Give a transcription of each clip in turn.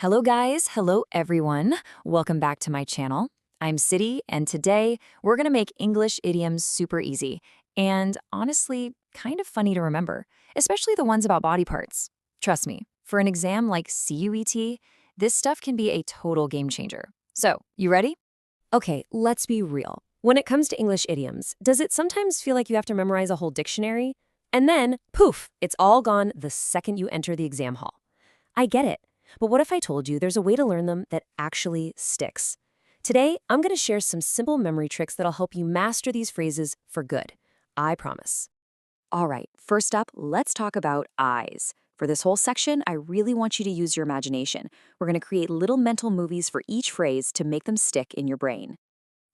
Hello guys, hello everyone. Welcome back to my channel. I'm City, and today we're gonna make English idioms super easy and honestly kind of funny to remember, especially the ones about body parts. Trust me, for an exam like CUET, this stuff can be a total game changer. So, you ready? Okay, let's be real. When it comes to English idioms, does it sometimes feel like you have to memorize a whole dictionary? And then, poof, it's all gone the second you enter the exam hall. I get it, but what if I told you there's a way to learn them that actually sticks? Today, I'm going to share some simple memory tricks that'll help you master these phrases for good. I promise. All right, first up, let's talk about eyes. For this whole section, I really want you to use your imagination. We're going to create little mental movies for each phrase to make them stick in your brain.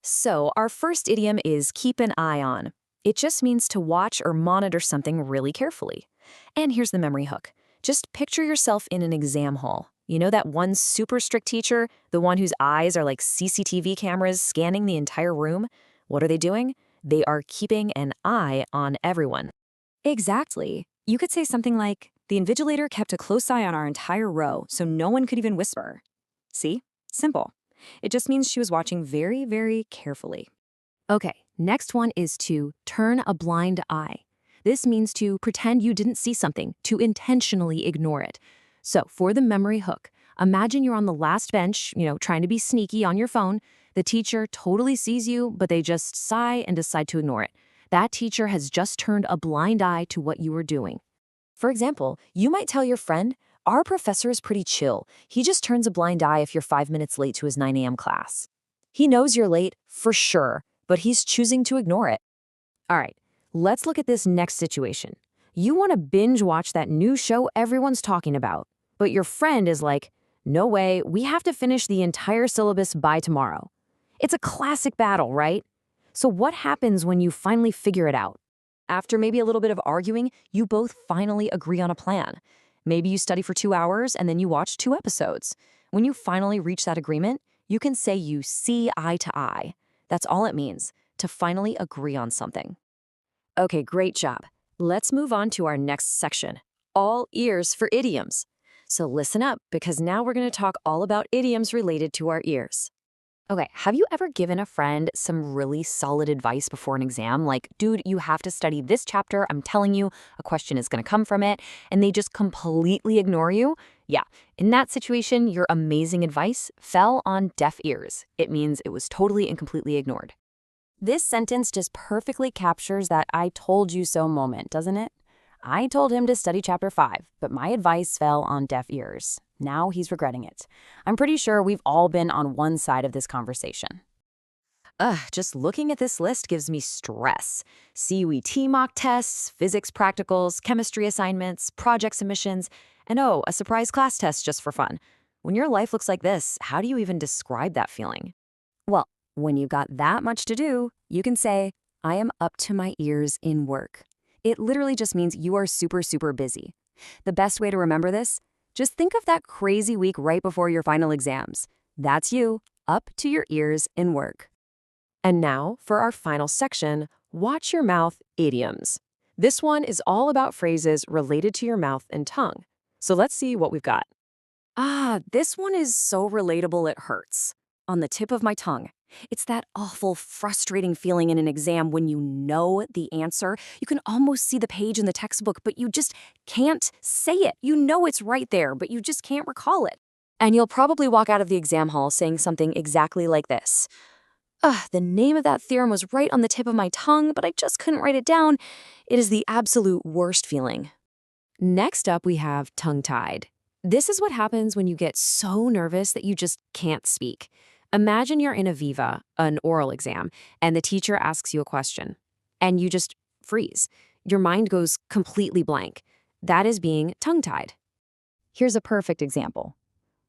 So, our first idiom is keep an eye on. It just means to watch or monitor something really carefully. And here's the memory hook. Just picture yourself in an exam hall. You know that one super strict teacher, the one whose eyes are like CCTV cameras scanning the entire room? What are they doing? They are keeping an eye on everyone. Exactly. You could say something like, the invigilator kept a close eye on our entire row, so no one could even whisper. See? Simple. It just means she was watching very, very carefully. Okay, next one is to turn a blind eye. This means to pretend you didn't see something, to intentionally ignore it. So for the memory hook, imagine you're on the last bench, trying to be sneaky on your phone. The teacher totally sees you, but they just sigh and decide to ignore it. That teacher has just turned a blind eye to what you were doing. For example, you might tell your friend, our professor is pretty chill. He just turns a blind eye if you're 5 minutes late to his 9 a.m. class. He knows you're late, for sure, but he's choosing to ignore it. All right, let's look at this next situation. You want to binge watch that new show everyone's talking about, but your friend is like, no way, we have to finish the entire syllabus by tomorrow. It's a classic battle, right? So what happens when you finally figure it out? After maybe a little bit of arguing, you both finally agree on a plan. Maybe you study for 2 hours and then you watch 2 episodes. When you finally reach that agreement, you can say you see eye to eye. That's all it means, to finally agree on something. Okay, great job. Let's move on to our next section, all ears for idioms. So listen up, because now we're going to talk all about idioms related to our ears. Okay, have you ever given a friend some really solid advice before an exam? Like, dude, you have to study this chapter. I'm telling you, a question is going to come from it. And they just completely ignore you? Yeah, in that situation, your amazing advice fell on deaf ears. It means it was totally and completely ignored. This sentence just perfectly captures that I told you so moment, doesn't it? I told him to study chapter 5, but my advice fell on deaf ears. Now he's regretting it. I'm pretty sure we've all been on one side of this conversation. Just looking at this list gives me stress. CUET mock tests, physics practicals, chemistry assignments, project submissions, and a surprise class test just for fun. When your life looks like this, how do you even describe that feeling? Well, when you've got that much to do, you can say, I am up to my ears in work. It literally just means you are super, super busy. The best way to remember this? Just think of that crazy week right before your final exams. That's you, up to your ears in work. And now, for our final section, watch your mouth idioms. This one is all about phrases related to your mouth and tongue. So let's see what we've got. This one is so relatable it hurts. On the tip of my tongue. It's that awful, frustrating feeling in an exam when you know the answer. You can almost see the page in the textbook, but you just can't say it. You know it's right there, but you just can't recall it. And you'll probably walk out of the exam hall saying something exactly like this. The name of that theorem was right on the tip of my tongue, but I just couldn't write it down. It is the absolute worst feeling. Next up, we have tongue-tied. This is what happens when you get so nervous that you just can't speak. Imagine you're in a Viva, an oral exam, and the teacher asks you a question, and you just freeze. Your mind goes completely blank. That is being tongue-tied. Here's a perfect example.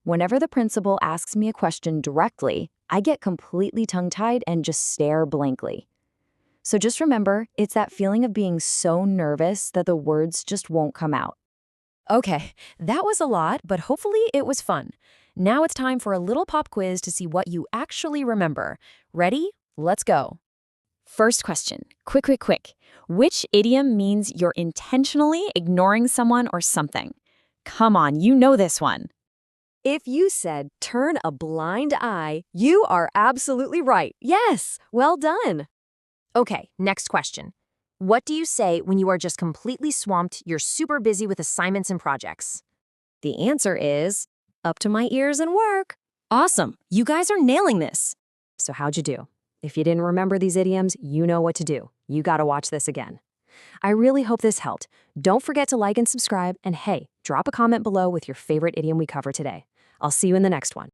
Whenever the principal asks me a question directly, I get completely tongue-tied and just stare blankly. So just remember, it's that feeling of being so nervous that the words just won't come out. Okay, that was a lot, but hopefully it was fun. Now it's time for a little pop quiz to see what you actually remember. Ready? Let's go. First question. Quick. Which idiom means you're intentionally ignoring someone or something? Come on, you know this one. If you said turn a blind eye, you are absolutely right. Yes, well done. Okay, next question. What do you say when you are just completely swamped, you're super busy with assignments and projects? The answer is up to my ears in work. Awesome. You guys are nailing this. So how'd you do? If you didn't remember these idioms, you know what to do. You gotta watch this again. I really hope this helped. Don't forget to like and subscribe, and hey, drop a comment below with your favorite idiom we covered today. I'll see you in the next one.